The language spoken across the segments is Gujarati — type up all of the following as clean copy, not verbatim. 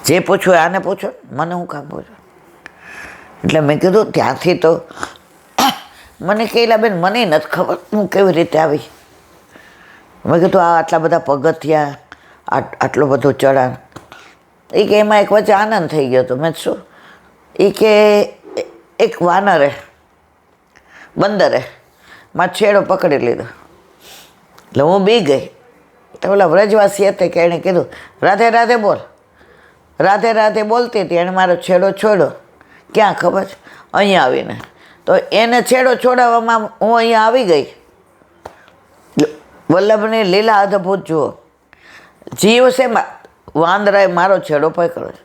જે પૂછવું આને પૂછો, મને હું કામ પૂછું? એટલે મેં કીધું ત્યાંથી તો મને કહેલા બેન મને નથી ખબર હું કેવી રીતે આવી. મેં કીધું આ આટલા બધા પગથિયા, આટલો બધો ચઢાણ. એ કે એમાં એક વચ્ચે આનંદ થઈ ગયો હતો. મેં શું એ કે એક વાનરે બંદરે માં છેડો પકડી લીધો. એટલે હું બી ગઈ. તો ઓલા વ્રજવાસી હતા કે એણે કીધું રાધે રાધે બોલ. રાધે રાધે બોલતી હતી, એણે મારો છેડો છોડ્યો. ક્યાં ખબર છે? અહીંયા આવીને. તો એને છેડો છોડાવવામાં હું અહીંયા આવી ગઈ. વલ્લભની લીલા અદ્ભુત જુઓ. જીવ છે વાંદરાએ મારો છેડો પકડ્યો છે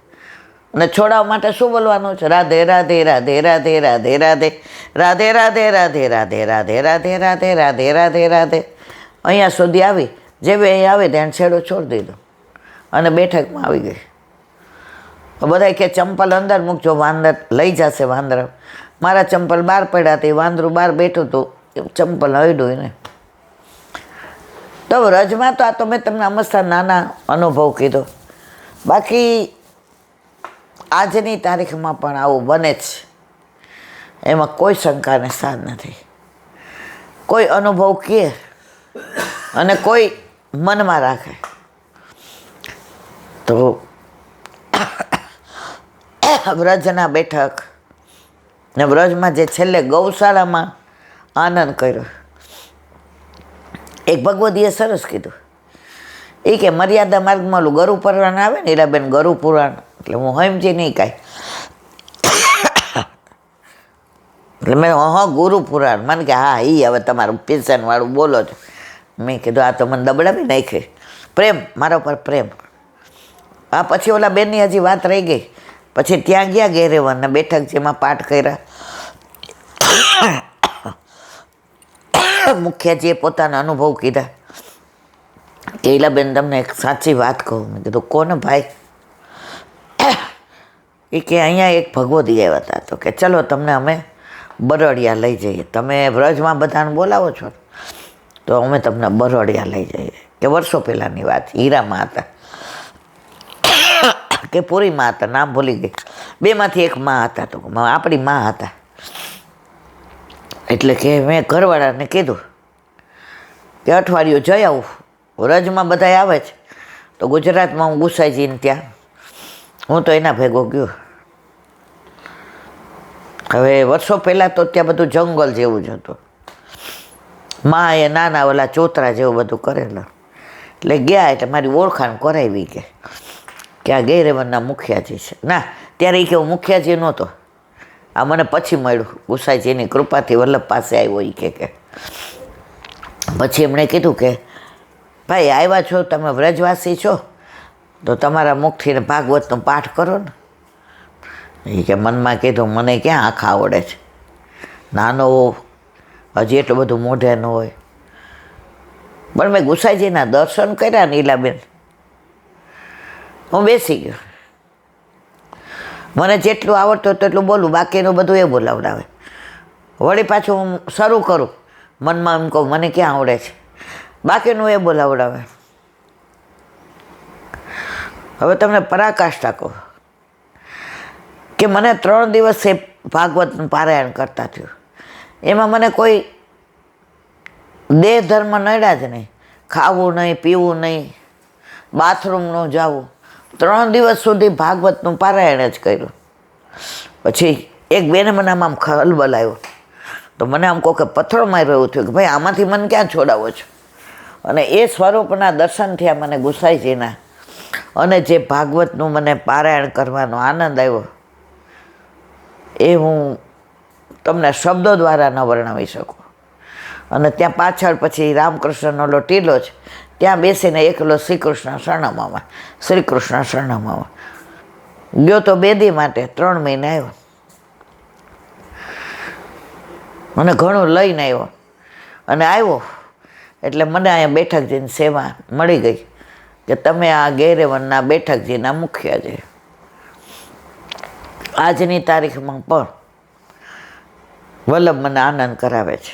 અને છોડાવવા માટે શું બોલવાનું છે? રાધે રાધે રાધે રાધે રાધે રાધે રાધે રાધે રાધે રાધે રાધે રાધે રાધે રાધે રાધે રાધે. અહીંયા સુધી આવી. જેવી અહીં આવી ત્યાં છેડો છોડી દીધો અને બેઠકમાં આવી ગઈ. બધા કે ચંપલ અંદર મૂકજો, વાંદર લઈ જશે વાંદરા. મારા ચંપલ બહાર પડ્યા હતી, વાંદરું બહાર બેઠું હતું, ચંપલ હડ્યું ને. તો વ્રજમાં તો આ તો મેં તમને અમસ્તા નાના અનુભવ કીધો. બાકી આજની તારીખમાં પણ આવું બને જ, એમાં કોઈ શંકાને સ્થાન નથી. કોઈ અનુભવ કહે અને કોઈ મનમાં રાખે તો વ્રજના બેઠક ને વ્રજમાં જે છેલ્લે ગૌશાળામાં આનંદ કર્યો. એક ભગવદીએ સરસ કીધું. એ કે મર્યાદા માર્ગમાં ઓલું ગરુ પુરાણ આવે ને, એલા બેન ગરુ પુરાણ, એટલે હું સમજી નહીં કાંઈ. એટલે મેં ગુરુ પુરાણ. મને કે હા એ હવે તમારું પેશનવાળું બોલો છો. મેં કીધું આ તો મને દબડાવી નાખી. પ્રેમ, મારા ઉપર પ્રેમ. આ પછી ઓલા બેનની હજી વાત રહી ગઈ. પછી ત્યાં ગયા ગેરેવનના બેઠક જેમાં પાઠ કર્યા. મુખ્યજીએ પોતાના અનુભવ કીધા. કેલાબેન તમને એક સાચી વાત કહું. મેં કીધું કોને ભાઈ? એ કે અહીંયા એક ભગવદી આવ્યા હતા. તો કે ચલો તમને અમે બરડિયા લઈ જઈએ. તમે વ્રજમાં બધાને બોલાવો છો તો અમે તમને બરડિયા લઈ જઈએ. કે વર્ષો પહેલાંની વાત, હીરામાં હતા કે પુરીમાં હતા, નામ ભૂલી ગઈ. બેમાંથી એક માં હતા. તો આપણી માં હતા. એટલે કે મેં ઘરવાળાને કીધું કે અઠવાડિયું જઈ આવું. વ્રજમાં બધા આવે છે તો ગુજરાતમાં હું ગુસાઈજીને ત્યાં, હું તો એના ભેગો ગયો. હવે વર્ષો પહેલાં તો ત્યાં બધું જંગલ જેવું જ હતું. માં એ નાના ઓલા ચોતરા જેવું બધું કરેલું. એટલે ગયા એટલે મારી ઓળખાણ કરાવી કે આ ગેરેવનના મુખિયાજી છે. ના, ત્યારે એ કે હું મુખિયાજી નહોતો, આ મને પછી મળ્યું. ગુસાઈજીની કૃપાથી વલ્લભ પાસે આવ્યો. એ કે પછી એમણે કીધું કે ભાઈ આવ્યા છો, તમે વ્રજવાસી છો તો તમારા મુખથી ભાગવતનો પાઠ કરો ને. એ કે મનમાં કીધું મને ક્યાં આખા આવડે છે, નાનો હજી એટલું બધું મોઢે ન હોય. પણ મેં ગુસાઈજીના દર્શન કર્યા ને ઈલાબેન, હું બેસી ગયો. મને જેટલું આવડતું તેટલું બોલું, બાકીનું બધું એ બોલાવડાવે. વળી પાછું હું શરૂ કરું, મનમાં એમ કહું મને ક્યાં આવડે છે, બાકીનું એ બોલાવડાવે. હવે તમને પરાકાષ્ઠા કહું કે મને 3 દિવસ એ ભાગવતનું પારાયણ કરતા થયું. એમાં મને કોઈ દેહ ધર્મ નડ્યા જ નહીં. ખાવું નહીં, પીવું નહીં, બાથરૂમ ન જવું. 3 દિવસ સુધી ભાગવતનું પારાયણ જ કર્યું. પછી એક બેને મને આમ ખલબલાવ્યો. તો મને આમ કહું કે પથ્થરો માર્યો એવું થયું કે ભાઈ આમાંથી મને ક્યાં છોડાવો છો. અને એ સ્વરૂપના દર્શન થયા મને ગુસાઈજીના. અને જે ભાગવતનું મને પારાયણ કરવાનો આનંદ આવ્યો એ હું તમને શબ્દો દ્વારા ન વર્ણવી શકું. અને ત્યાં પાછળ પછી રામકૃષ્ણનો ટીલો છે, ત્યાં બેસીને એકલો શ્રી કૃષ્ણ શરણમમાં ગયો. તો 2 દી માટે 3 મહિને આવ્યો મને ઘણું લઈને આવ્યો. અને આવ્યો એટલે મને અહીંયા બેઠકજીની સેવા મળી ગઈ કે તમે આ ગેરેવનના બેઠકજીના મુખ્ય છે. આજની તારીખમાં પણ વલ્લભ મને આનંદ કરાવે છે.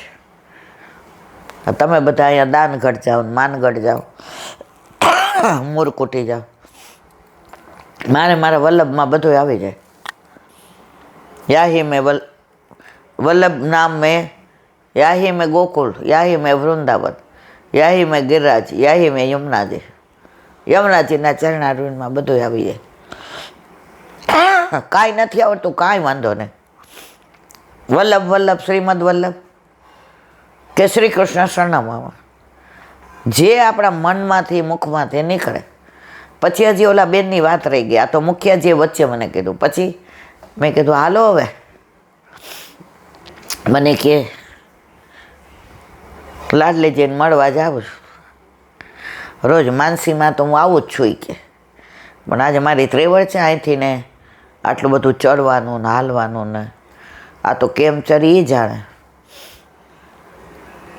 તમે બધા અહીંયા દાનગઢ જાઓ, માનગઢ જાઓ, મૂરકુટી જાઓ. મારે મારા વલ્લભમાં બધું આવી જાય. યાહી મેં વલ્લભ નામ મેં, યાહી મેં ગોકુલ, યાહી મેં વૃંદાવન, યાહી મેં ગિરિરાજ, યાહી મેં યમુનાજી. યમુનાજીના ચરણારવિંદમાં બધું આવી જાય. કાંઈ નથી આવડતું, કાંઈ વાંધો નહીં. વલ્લભ વલ્લભ શ્રીમદ વલ્લભ કે શ્રી કૃષ્ણ સરનામામાં જે આપણા મનમાંથી મુખમાંથી નીકળે. પછી હજી ઓલા બેનની વાત રહી ગઈ. આ તો મુખ્ય જે વચ્ચે મને કીધું. પછી મેં કીધું હાલો હવે. મને કે લાડલીજીને મળવા જાઉં છું રોજ. માનસીમાં તો હું આવું જ છું કે, પણ આજે મારી ત્રેવડ છે અહીંથી ને આટલું બધું ચડવાનું ને હાલવાનું ને આ તો કેમ ચડી એ જાણે.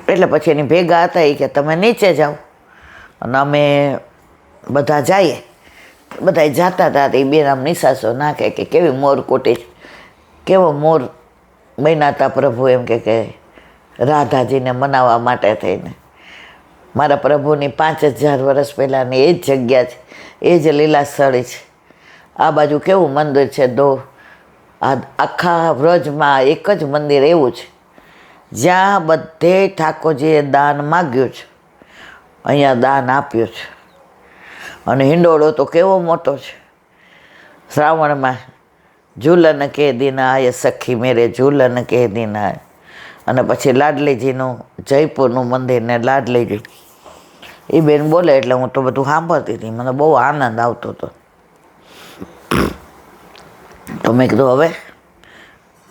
એટલે પછી એની ભેગા હતા એ કે તમે નીચે જાઓ અને અમે બધા જઈએ. બધા જતા હતા એ બેન આમ નિશાસો નાખે કે કેવી મોર કોટી, કેવો મોર બન્યા હતા પ્રભુ, એમ કે રાધાજીને મનાવવા માટે થઈને. મારા પ્રભુની 5000 વર્ષ પહેલાંની એ જ જગ્યા છે, એ જ લીલાસ્થળી છે. આ બાજુ કેવું મંદિર છે, આ આખા વ્રજમાં એક જ મંદિર એવું છે જ્યાં બધે ઠાકોરજીએ દાન માગ્યું છે, અહીંયા દાન આપ્યું છે. અને હિંડોળો તો કેવો મોટો છે. શ્રાવણમાં ઝૂલન કે દિન આય સખી મેરે ઝૂલન કે દિન આય. અને પછી લાડલીજીનું જયપુરનું મંદિર ને લાડલીજી એ બેન બોલે એટલે હું તો બધું સાંભળતી હતી. મને બહુ આનંદ આવતો હતો. તો મેં કીધું હવે,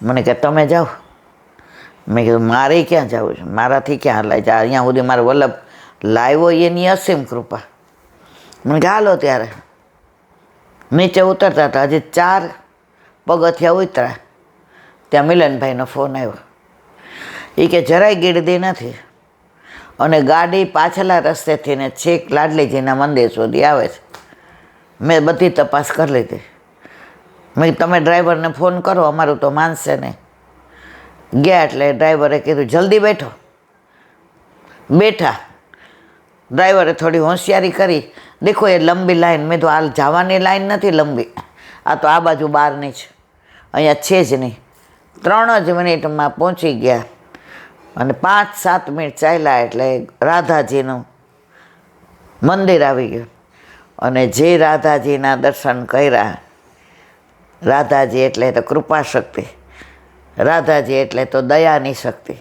મને કે તમે જાઓ. મેં કીધું મારે ક્યાં જવું છે, મારાથી ક્યાં હલાય જાય. અહીંયા સુધી મારે વલ્લભ લાવ્યો એની અસીમ કૃપા. મને કે હાલો. ત્યારે નીચે ઉતરતા હતા, હજી 4 પગથિયા ઉતર્યા ત્યાં મિલનભાઈનો ફોન આવ્યો. એ કે જરાય ગીરદી નથી અને ગાડી પાછલા રસ્તેથી ને છેક લાડલીજીના મંદિર સુધી આવે છે. મેં બધી તપાસ કરી લીધી. મેં તમે ડ્રાઈવરને ફોન કરો, અમારું તો માનશે નહીં. ગયા એટલે ડ્રાઈવરે કીધું જલ્દી બેઠો. બેઠા. ડ્રાઈવરે થોડી હોશિયારી કરી. દેખો એ લંબી લાઈન. મેં તો હાલ જવાની લાઈન નથી લંબી, આ તો આ બાજુ બહારની છે, અહીંયા છે જ નહીં. 3 જ મિનિટમાં પહોંચી ગયા અને 5-7 મિનિટ ચાલ્યા એટલે રાધાજીનું મંદિર આવી ગયું. અને જે રાધાજીના દર્શન કર્યા, રાધાજી એટલે તો કૃપા શક્તિ, રાધાજી એટલે તો દયાની શક્તિ,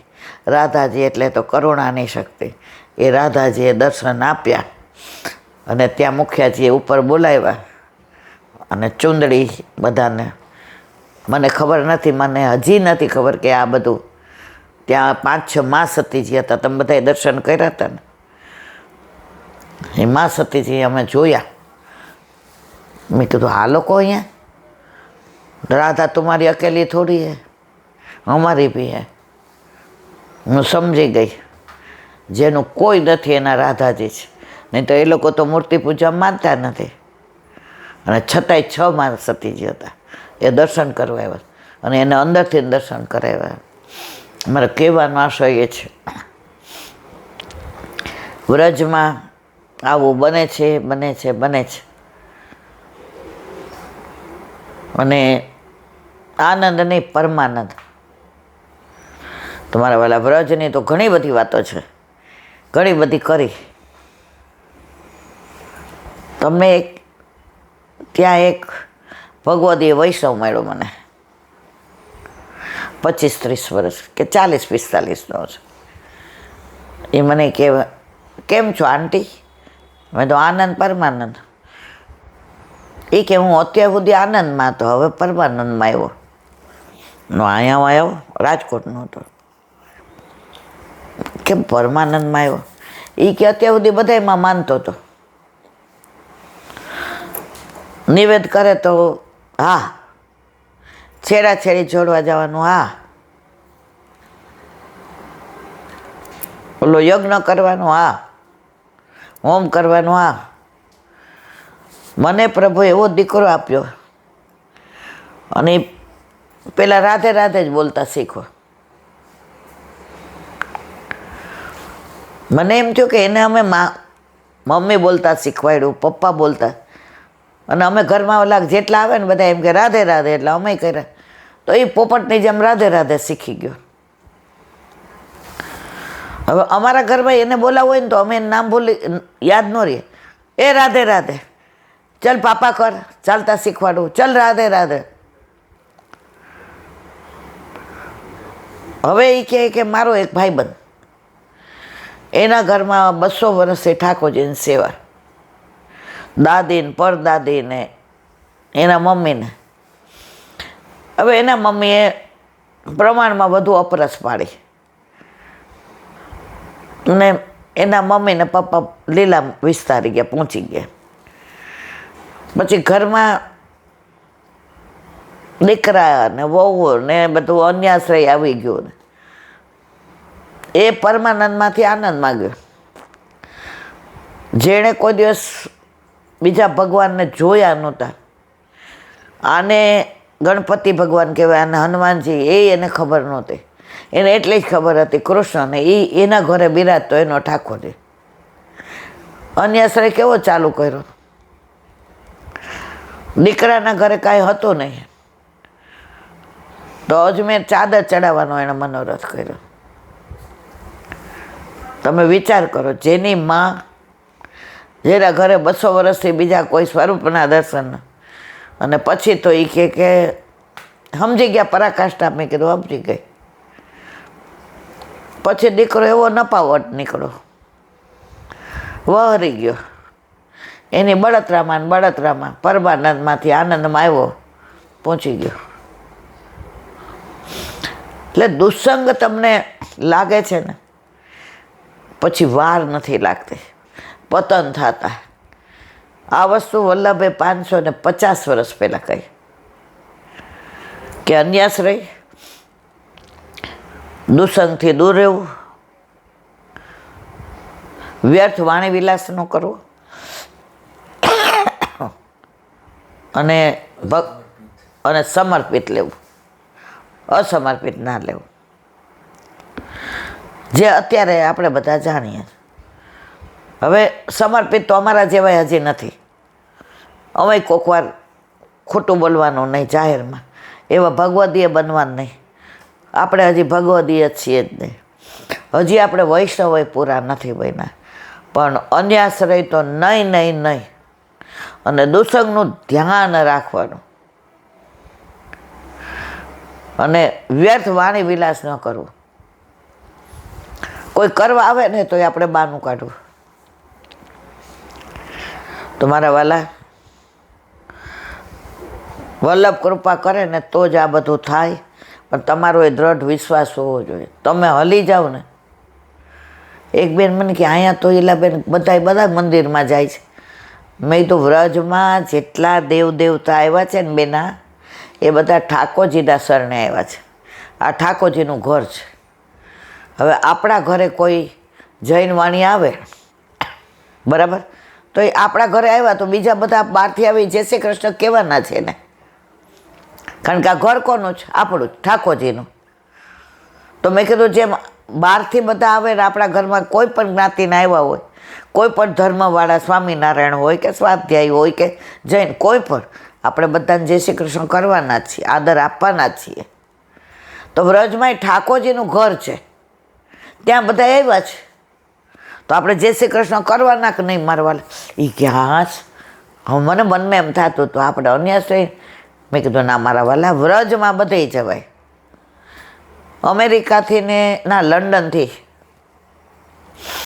રાધાજી એટલે તો કરુણાની શક્તિ. એ રાધાજીએ દર્શન આપ્યા અને ત્યાં મુખિયાજીએ ઉપર બોલાવ્યા અને ચૂંદડી બધાને. મને ખબર નથી, મને હજી નથી ખબર કે આ બધું ત્યાં 5-6 મા સતીજી હતા. તમે બધાએ દર્શન કર્યા હતા ને, એ મા સતીજી અમે જોયા. મેં કીધું આ લોકો અહીંયા, રાધા તમારી અકેલી થોડી હે, અમારી બી હે. હું સમજી ગઈ જેનું કોઈ નથી એના રાધાજી છે. નહીં તો એ લોકો તો મૂર્તિ પૂજા માનતા નથી. અને છતાંય 6 મા સતીજી હતા, એ દર્શન કરવા આવ્યા અને એને અંદરથી દર્શન કરાવ્યા. મારે કહેવાનો આશય એ છે, વ્રજમાં આવું બને છે, બને છે, બને છે. અને આનંદ નહીં, પરમાનંદ. તમારા વાલા વ્રજની તો ઘણી બધી વાતો છે, ઘણી બધી કરી. તમે ત્યાં એક ભગવદીય વૈષ્ણવ મળ્યો મને, 25-30 વર્ષ કે 40-45નો છે. એ મને કે કેમ છો આંટી? મેં તો આનંદ પરમાનંદ. એ કે હું અત્યાર સુધી આનંદમાં હતો, હવે પરમાનંદમાં આવ્યો. અહીંયા આવ્યો રાજકોટનો હતો. કેમ પરમાનંદમાં આવ્યો? એ કે અત્યાર સુધી બધામાં માનતો હતો. નિવેદ કરે તો હા, છેડાછેડી જોડવા જવાનું હા, ઓલો યજ્ઞ કરવાનું હા, હોમ કરવાનું હા. મને પ્રભુ એવો દીકરો આપ્યો અને પેલા રાધે રાધે જ બોલતા શીખો. મને એમ થયું કે એને અમે મમ્મી બોલતા શીખવાડ્યું, પપ્પા બોલતા. અને અમે ઘરમાં ઓલા જેટલા આવે ને બધા એમ કે રાધે રાધે, એટલે અમે કર્યા. તો એ પોપટની જેમ રાધે રાધે શીખી ગયો. હવે અમારા ઘરમાં એને બોલાવવું હોય ને તો અમે નામ ભૂલી યાદ ન રહીએ. એ રાધે રાધે, ચલ પાપા કર, ચાલતા શીખવાડું, ચલ રાધે રાધે. હવે એ કહે કે મારો એક ભાઈબંધ, એના ઘરમાં 200 વર્ષથી ઠાકોરજીની સેવા, દાદીને પરદાદીને એના મમ્મીને. હવે એના મમ્મીએ પ્રમાણમાં વધુ અપરસ પાડી ને એના મમ્મી ને પપ્પા લીલા વિસ્તારી ગયા, પહોંચી ગયા. પછી ઘરમાં દીકરા ને વહુ ને બધું અન્યાશ્રય આવી ગયું ને એ પરમાનંદમાંથી આનંદમાં ગયો. જેણે કોઈ દિવસ બીજા ભગવાનને જોયા નહોતા, આને ગણપતિ ભગવાન કહેવાય, આને હનુમાનજી, એને ખબર નહોતી. એને એટલી જ ખબર હતી કૃષ્ણને, એના ઘરે બિરાજતો એનો ઠાકોરજી. અન્યાશ્રય કેવો ચાલુ કર્યો. દીકરાના ઘરે કાંઈ હતું નહીં તો અજમેર ચાદર ચડાવવાનો એણે મનોરથ કર્યો. તમે વિચાર કરો, જેની માં, જેના ઘરે 200 વર્ષથી બીજા કોઈ સ્વરૂપના દર્શન, અને પછી તો એ કે સમજી ગયા પરાકાષ્ઠા. મેં કીધું સમજી ગઈ. પછી દીકરો એવો નપાવટ નીકળ્યો, વહરી ગયો એની બળતરામાં પરમાનંદમાંથી આનંદમાં આવ્યો, પહોંચી ગયો. એટલે દુસ્સંગ તમને લાગે છે ને, પછી વાર નથી લાગતી પતન થતા. આ વસ્તુ વલ્લભે 550 વર્ષ પહેલાં કહી કે અન્યાશ્રય, દુસંગથી દૂર રહેવું, વ્યર્થ વાણી વિલાસ ન કરવો, અને સમર્પિત લેવું, અસમર્પિત ના લેવું. જે અત્યારે આપણે બધા જાણીએ. હવે સમર્પિત તો અમારા જેવાય હજી નથી. અમે કોક વાર ખોટું બોલવાનું નહીં જાહેરમાં, એવા ભગવદીય બનવાનું નહીં. આપણે હજી ભગવદીય જ છીએ જ નહીં. હજી આપણે વૈષ્ણવ પૂરા નથી બન્યા. પણ અન્યાશ્રય તો નહીં. અને દુસંગનું ધ્યાન રાખવાનું, અને વ્યર્થ વાણી વિલાસ ન કરવો. કોઈ કરવા આવે ને તો આપણે બહાનું કાઢવું. તો મારા વાલા, વલ્લભ કૃપા કરે ને તો જ આ બધું થાય. પણ તમારો એ દ્રઢ વિશ્વાસ હોવો જોઈએ. તમે હલી જાઓ ને. એક બેન મને કે અહીંયા તો એલા બેન બધા મંદિરમાં જાય છે. મેં તો વ્રજમાં જેટલા દેવ દેવતા આવ્યા છે ને બેના, એ બધા ઠાકોરજીના શરણે આવ્યા છે. આ ઠાકોરજીનું ઘર છે. હવે આપણા ઘરે કોઈ જૈન વાણી આવે, બરાબર, તો એ આપણા ઘરે આવ્યા તો બીજા બધા બહારથી આવી જય શ્રી કૃષ્ણ કહેવાના છે ને. કારણ કે આ ઘર કોનું છે? આપણું જ, ઠાકોરજીનું. તો મેં કીધું જેમ બહારથી બધા આવે ને આપણા ઘરમાં કોઈ પણ જ્ઞાતિના આવ્યા હોય, કોઈ પણ ધર્મવાળા, સ્વામિનારાયણ હોય કે સ્વાધ્યાયી હોય કે જૈન, કોઈ પણ, આપણે બધાને જય શ્રી કૃષ્ણ કરવાના જ છીએ, આદર આપવાના જ છીએ. તો વ્રજમાં ઠાકોરજીનું ઘર છે, ત્યાં બધા આવ્યા છે, તો આપણે જય શ્રી કૃષ્ણ કરવાના કે નહીં મારવા? એ કે હા. હવે મને મનમાં એમ થતું તો આપણે અન્યાશ્રય. મેં કીધું ના મારા વાલા, વ્રજમાં બધે જવાય. અમેરિકાથી ને ના લંડનથી